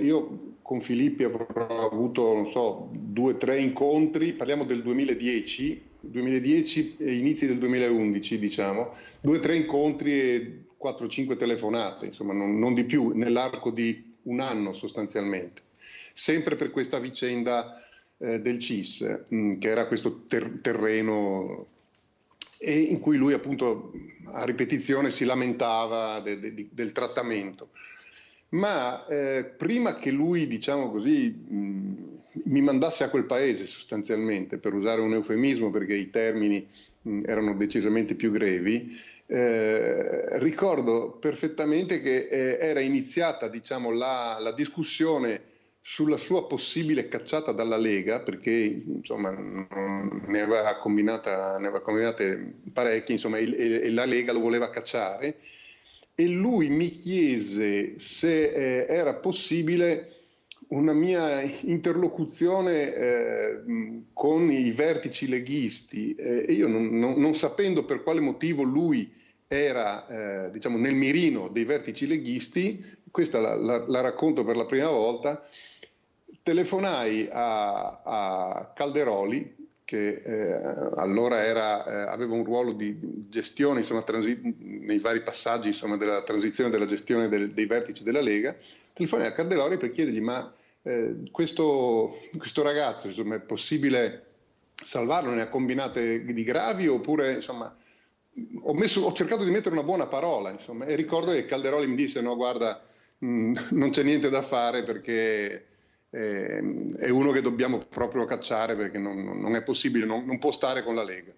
io con Filippi avrò avuto, non so, 2 o 3 incontri, parliamo del 2010 e inizi del 2011, diciamo, 2 o 3 incontri e 4 o 5 telefonate, insomma, non di più, nell'arco di un anno sostanzialmente. Sempre per questa vicenda del CIS, che era questo terreno e in cui lui appunto a ripetizione si lamentava del trattamento. Ma prima che lui, diciamo così, mi mandasse a quel paese sostanzialmente, per usare un eufemismo perché i termini erano decisamente più grevi, ricordo perfettamente che era iniziata, diciamo, la discussione sulla sua possibile cacciata dalla Lega, perché insomma ne aveva combinate parecchie, insomma, e la Lega lo voleva cacciare, e lui mi chiese se era possibile una mia interlocuzione con i vertici leghisti, e io non sapendo per quale motivo lui era diciamo nel mirino dei vertici leghisti, questa la racconto per la prima volta. Telefonai a Calderoli, che allora aveva un ruolo di gestione, insomma, nei vari passaggi, insomma, della transizione della gestione dei vertici della Lega. Telefonai a Calderoli per chiedergli: ma questo ragazzo, insomma, è possibile salvarlo? Ne ha combinate di gravi oppure, insomma, ho cercato di mettere una buona parola, insomma, e ricordo che Calderoli mi disse: no, guarda, non c'è niente da fare perché è uno che dobbiamo proprio cacciare, perché non è possibile, non può stare con la Lega.